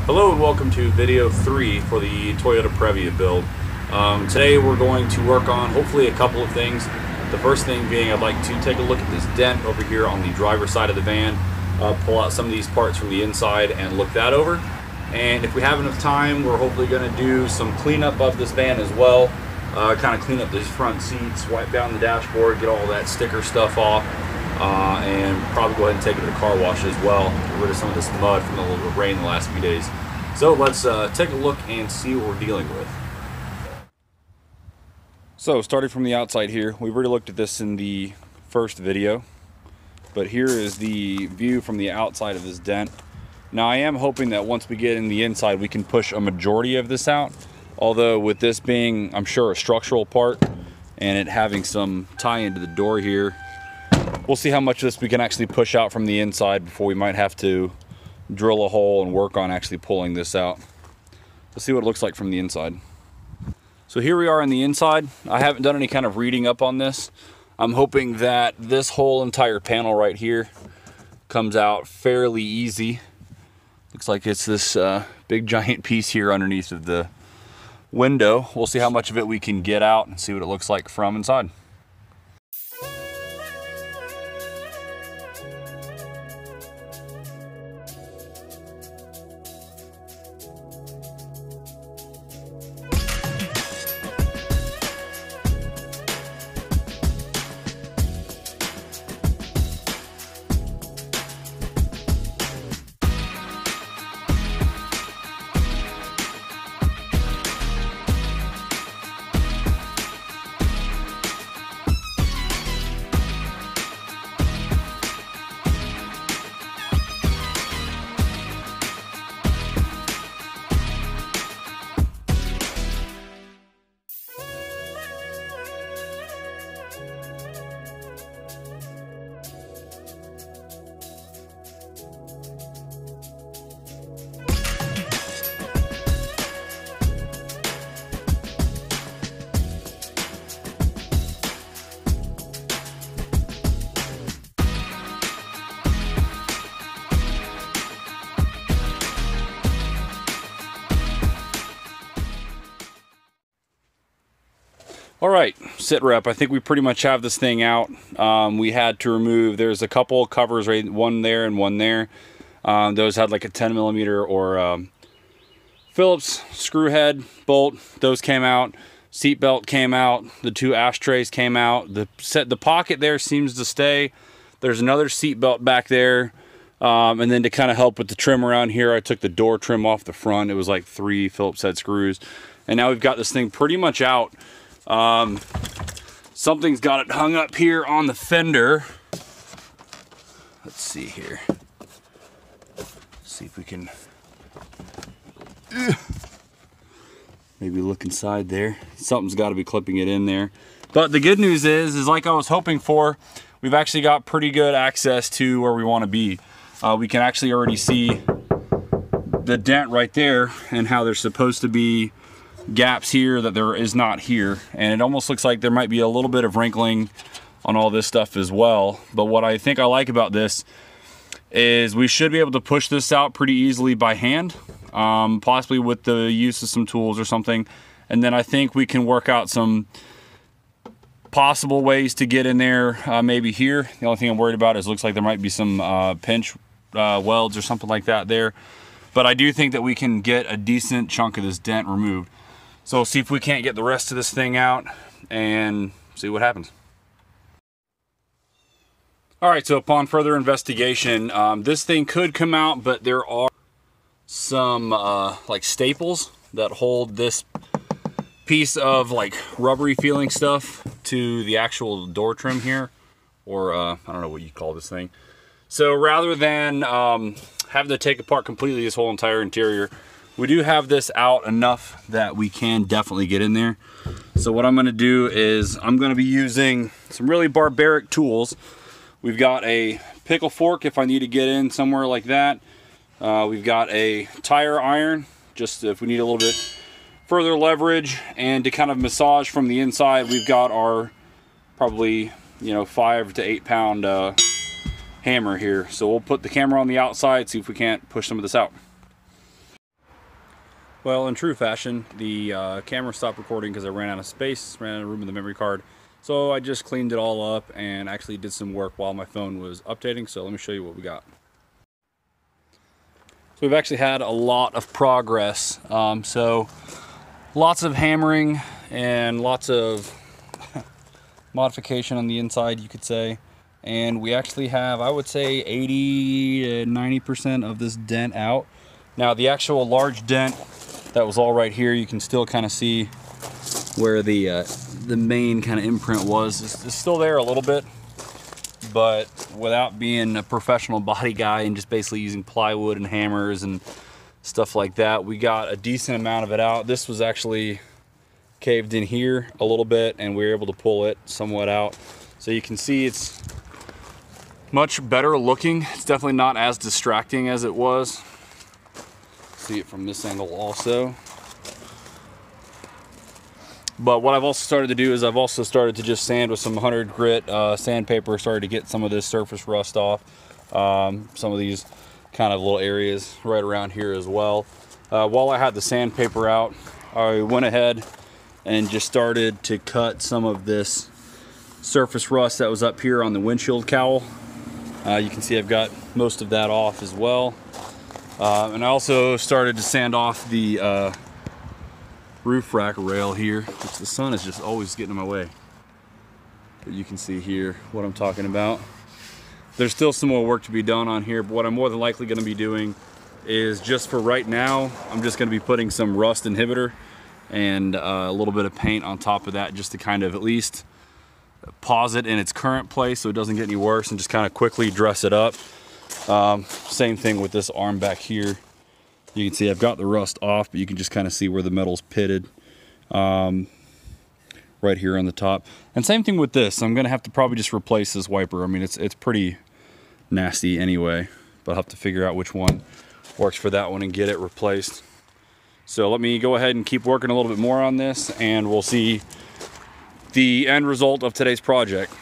Hello and welcome to video 3 for the Toyota Previa build. Today we're going to work on hopefully a couple of things. The first thing being I'd like to take a look at this dent over here on the driver's side of the van, pull out some of these parts from the inside and look that over. And if we have enough time, we're hopefully going to do some cleanup of this van as well. Kind of clean up these front seats, wipe down the dashboard, get all that sticker stuff off. And probably go ahead and take it to the car wash as well, get rid of some of this mud from the little bit of rain the last few days. So let's take a look and see what we're dealing with. So starting from the outside here, we've already looked at this in the first video, but here is the view from the outside of this dent. Now I am hoping that once we get in the inside we can push a majority of this out, although with this being, I'm sure, a structural part and it having some tie into the door here, we'll see how much of this we can actually push out from the inside before we might have to drill a hole and work on actually pulling this out. Let's see what it looks like from the inside. So here we are on the inside. I haven't done any kind of reading up on this. I'm hoping that this whole entire panel right here comes out fairly easy. Looks like it's this big giant piece here underneath of the window. We'll see how much of it we can get out and see what it looks like from inside. All right, sit rep. I think we pretty much have this thing out. We had to remove, there's a couple covers, right? One there and one there. Those had like a 10mm or Phillips screw head bolt. Those came out. Seat belt came out. The two ashtrays came out. The pocket there seems to stay. There's another seat belt back there. And then to kind of help with the trim around here, I took the door trim off the front. It was like 3 Phillips head screws. And now we've got this thing pretty much out. Something's got it hung up here on the fender. Let's see here. See if we can maybe look inside there. Something's got to be clipping it in there. But the good news is like I was hoping for, we've actually got pretty good access to where we want to be. We can actually already see the dent right there and how there's supposed to be gaps here that there is not here, and it almost looks like there might be a little bit of wrinkling on all this stuff as well. But what I think I like about this is we should be able to push this out pretty easily by hand, possibly with the use of some tools or something. And then I think we can work out some possible ways to get in there, maybe here. The only thing I'm worried about is it looks like there might be some pinch welds or something like that there. But I do think that we can get a decent chunk of this dent removed. So we'll see if we can't get the rest of this thing out and see what happens. All right, so upon further investigation, this thing could come out, but there are some like staples that hold this piece of like rubbery feeling stuff to the actual door trim here, or I don't know what you call this thing. So rather than having to take apart completely this whole entire interior, we do have this out enough that we can definitely get in there. So what I'm going to do is I'm going to be using some really barbaric tools. We've got a pickle fork if I need to get in somewhere like that. We've got a tire iron, just if we need a little bit further leverage, and to kind of massage from the inside, we've got our probably 5 to 8 pound hammer here. So we'll put the camera on the outside, see if we can't push some of this out. Well, in true fashion, the camera stopped recording because I ran out of space, ran out of room in the memory card. So I just cleaned it all up and actually did some work while my phone was updating. So let me show you what we got. So we've actually had a lot of progress. So lots of hammering and lots of modification on the inside, you could say. And we actually have, I would say, 80 to 90% of this dent out. Now the actual large dent that was all right here, you can still kind of see where the main kind of imprint was. It's still there a little bit, but without being a professional body guy and just basically using plywood and hammers and stuff like that, we got a decent amount of it out. This was actually caved in here a little bit and we were able to pull it somewhat out. So you can see it's much better looking. It's definitely not as distracting as it was. See it from this angle also. But what I've also started to do is I've also started to just sand with some 100 grit sandpaper, started to get some of this surface rust off. Some of these kind of little areas right around here as well. While I had the sandpaper out, I went ahead and just started to cut some of this surface rust that was up here on the windshield cowl. You can see I've got most of that off as well. And I also started to sand off the roof rack rail here, which the sun is just always getting in my way. But you can see here what I'm talking about. There's still some more work to be done on here, but what I'm more than likely going to be doing is, just for right now, I'm just going to be putting some rust inhibitor and a little bit of paint on top of that, just to kind of at least pause it in its current place so it doesn't get any worse, and just kind of quickly dress it up. Same thing with this arm back here. You can see I've got the rust off, but you can just kind of see where the metal's pitted right here on the top. And same thing with this. I'm gonna have to probably just replace this wiper. I mean, it's pretty nasty anyway, but I'll have to figure out which one works for that one and get it replaced. So let me go ahead and keep working a little bit more on this, and we'll see the end result of today's project.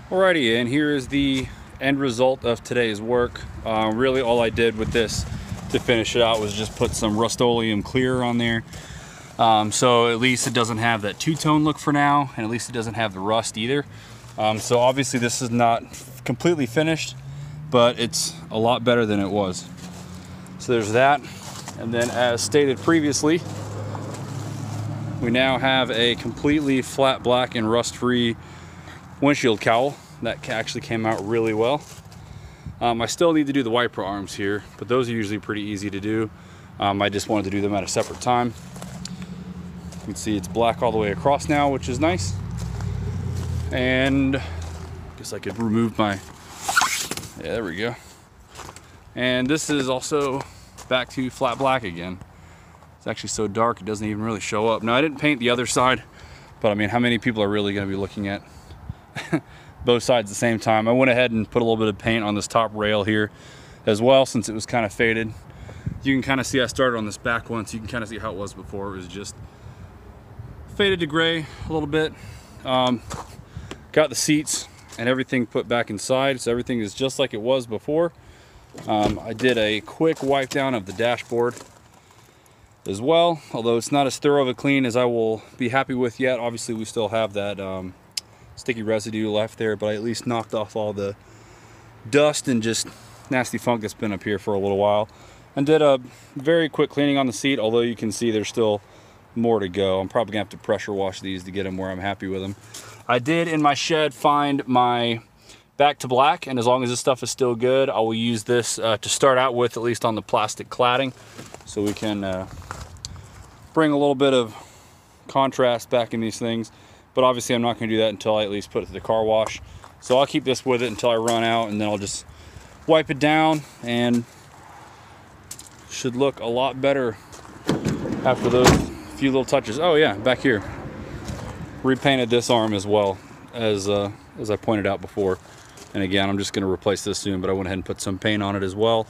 Alrighty, and here is the end result of today's work. Really all I did with this to finish it out was just put some Rust-Oleum clear on there. So at least it doesn't have that two-tone look for now, and at least it doesn't have the rust either. So obviously this is not completely finished, but it's a lot better than it was. So there's that. And then, as stated previously, we now have a completely flat black and rust-free windshield cowl. That actually came out really well. I still need to do the wiper arms here, but those are usually pretty easy to do. I just wanted to do them at a separate time. You can see it's black all the way across now, which is nice. And I guess I could remove my, yeah, there we go. And this is also back to flat black again. It's actually so dark it doesn't even really show up. Now, I didn't paint the other side, but I mean, how many people are really going to be looking at both sides at the same time? I went ahead and put a little bit of paint on this top rail here as well, since it was kind of faded. You can kind of see I started on this back one, so you can kind of see how it was before. It was just faded to gray a little bit. Got the seats and everything put back inside, so everything is just like it was before. I did a quick wipe down of the dashboard as well, although it's not as thorough of a clean as I will be happy with yet. Obviously we still have that sticky residue left there, but I at least knocked off all the dust and just nasty funk that's been up here for a little while, and did a very quick cleaning on the seat, although you can see there's still more to go. I'm probably gonna have to pressure wash these to get them where I'm happy with them. I did in my shed find my back to black, and as long as this stuff is still good, I will use this to start out with, at least on the plastic cladding, so we can bring a little bit of contrast back in these things. But obviously I'm not going to do that until I at least put it to the car wash. So I'll keep this with it until I run out, and then I'll just wipe it down, and should look a lot better after those few little touches. Oh yeah, back here, repainted this arm as well, as I pointed out before. And again, I'm just going to replace this soon, but I went ahead and put some paint on it as well.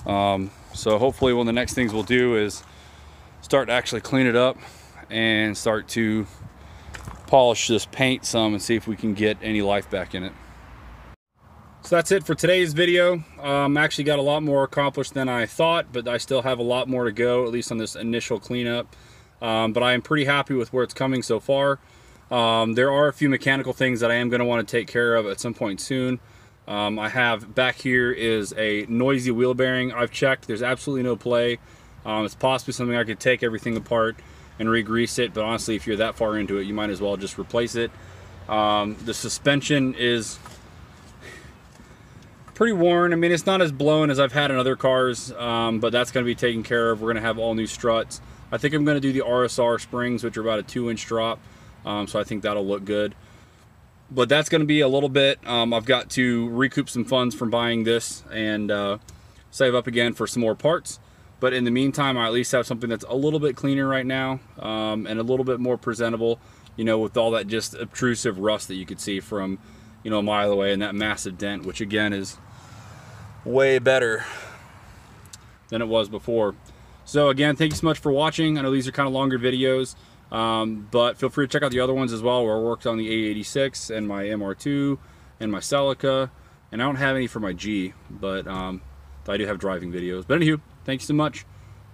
So hopefully one of the next things we'll do is start to actually clean it up and start to polish this paint some and see if we can get any life back in it. So that's it for today's video. Actually got a lot more accomplished than I thought, but I still have a lot more to go, at least on this initial cleanup. But I am pretty happy with where it's coming so far. There are a few mechanical things that I am going to want to take care of at some point soon. I have back here is a noisy wheel bearing. I've checked, there's absolutely no play. It's possibly something I could take everything apart and re-grease it, but honestly, if you're that far into it, you might as well just replace it. The suspension is pretty worn. I mean, it's not as blown as I've had in other cars, but that's going to be taken care of. We're going to have all new struts. I think I'm going to do the RSR springs, which are about a 2-inch drop, so I think that'll look good. But that's going to be a little bit. I've got to recoup some funds from buying this and save up again for some more parts. But in the meantime, I at least have something that's a little bit cleaner right now, and a little bit more presentable, you know, with all that just obtrusive rust that you could see from, you know, a mile away, and that massive dent, which again is way better than it was before. So again, thank you so much for watching. I know these are kind of longer videos, but feel free to check out the other ones as well, where I worked on the A86 and my MR2 and my Celica, and I don't have any for my G, but I do have driving videos. But anywho, thank you so much.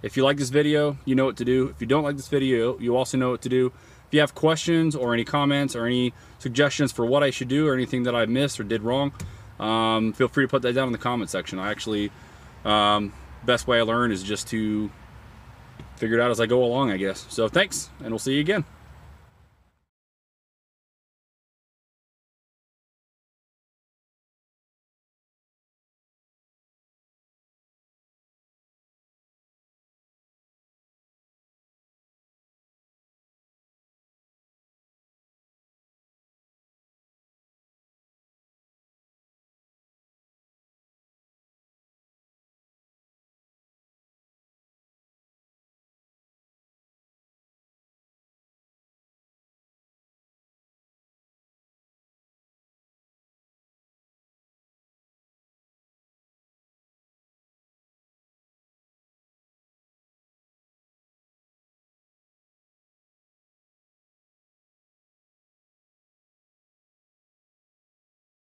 If you like this video, you know what to do. If you don't like this video, you also know what to do. If you have questions or any comments or any suggestions for what I should do or anything that I missed or did wrong, feel free to put that down in the comment section. I actually, best way I learn is just to figure it out as I go along, I guess. So thanks, and we'll see you again.